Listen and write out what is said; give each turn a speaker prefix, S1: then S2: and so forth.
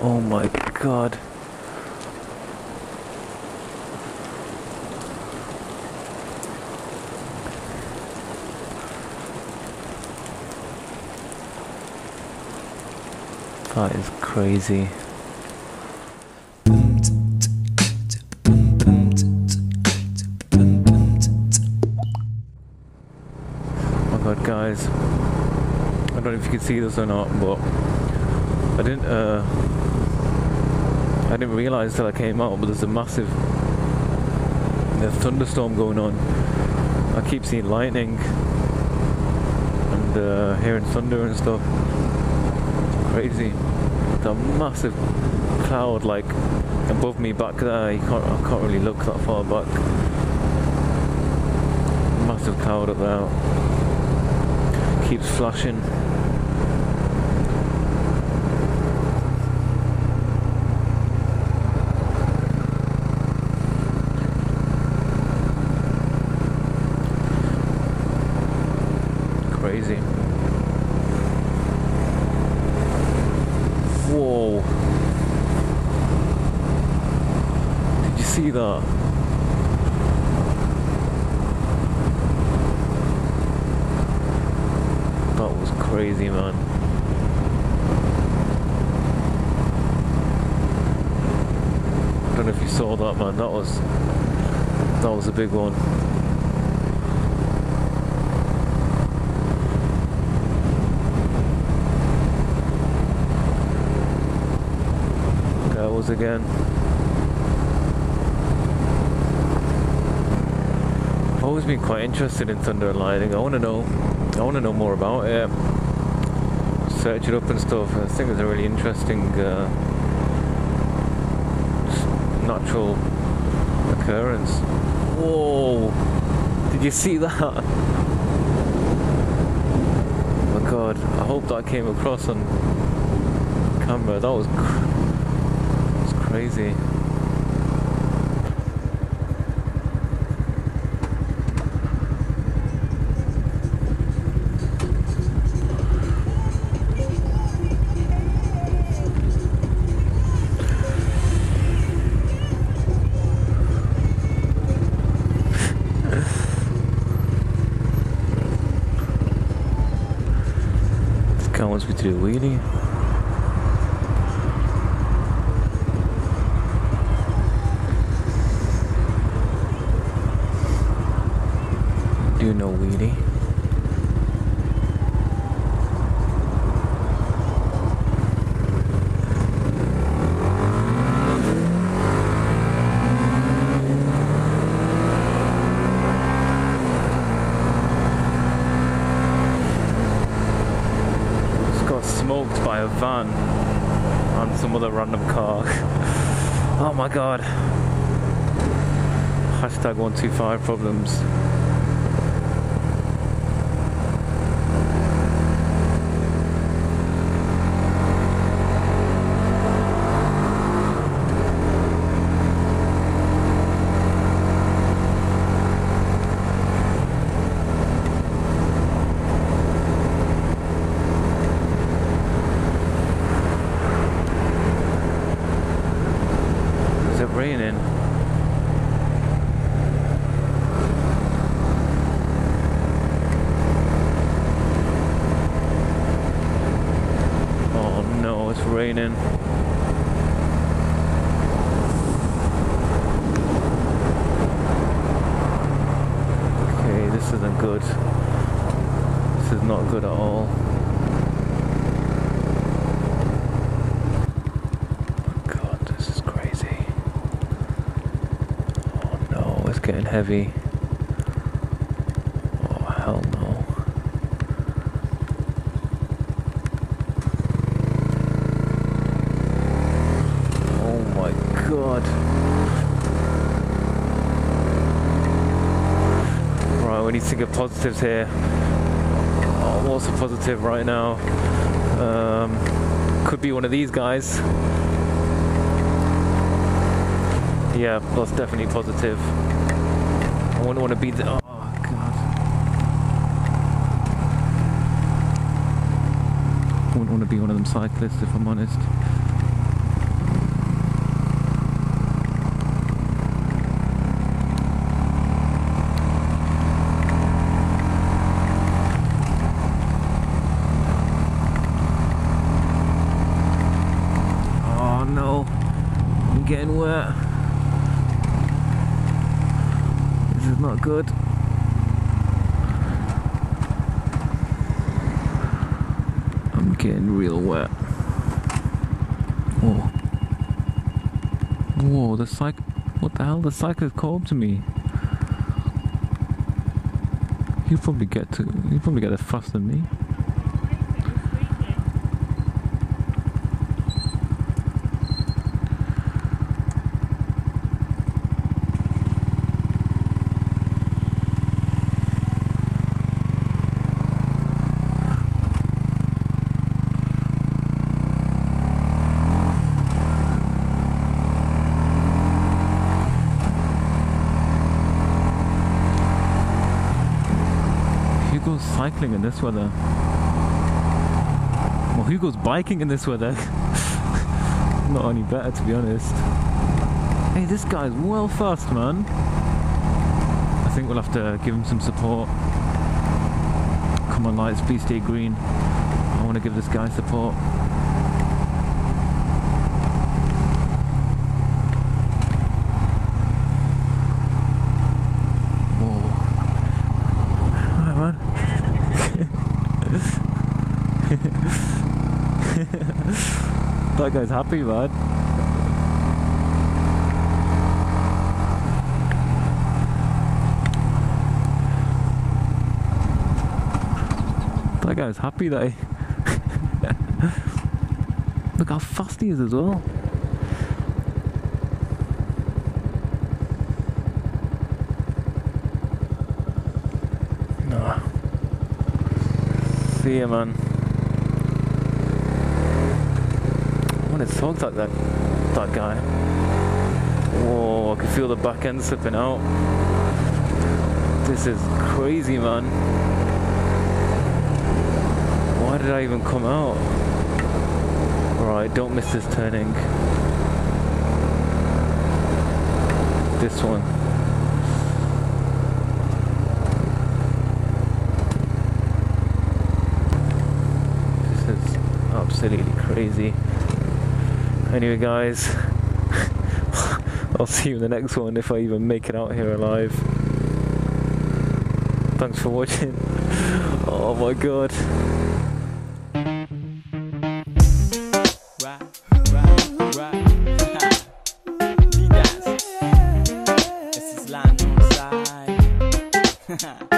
S1: Oh my god. That is crazy. Oh my god, guys. I don't know if you can see this or not, but I didn't realise till I came out, but there's a massive thunderstorm going on. I keep seeing lightning and hearing thunder and stuff. It's crazy. That massive cloud like above me back there. I can't really look that far back. Massive cloud up there. Keeps flashing. Crazy. Whoa. Did you see that? That was crazy, man. I don't know if you saw that, man. That was a big one. Again. I've always been quite interested in thunder and lightning. I want to know more about it. Search it up and stuff. I think it's a really interesting natural occurrence. Whoa! Did you see that? Oh my god! I hope that came across on camera. That was crazy. This guy wants me to do a wheelie. Do no wheelie. Just got smoked by a van and some other random car. Oh my god. Hashtag 125 problems. Raining. Oh no, it's raining. Okay, this isn't good. This is not good at all. Getting heavy. Oh hell no. Oh my god. Right, we need to get positives here. Oh, what's a positive right now? Could be one of these guys. Yeah, that's definitely positive. I wouldn't want to be the... Oh, God. I wouldn't want to be one of them cyclists, if I'm honest. getting wet. This is not good. I'm getting real wet. Whoa. Whoa, the cycle. What the hell? The cyclist called to me. He'll probably get there faster than me. Who goes cycling in this weather? Well, who goes biking in this weather? Not any better, to be honest. Hey, this guy's well fast, man. I think we'll have to give him some support. Come on, lights, please stay green. I want to give this guy support. That guy's happy, man. That guy's happy that he... Look how fast he is as well. No. See ya, man. When it talks like that guy. Whoa, I can feel the back end slipping out. This is crazy, man. Why did I even come out? Alright, don't miss this turning. This one. This is absolutely crazy. Anyway, guys, I'll see you in the next one if I even make it out here alive. Thanks for watching. Oh my god.
S2: Right. Leaders. This is land on the side.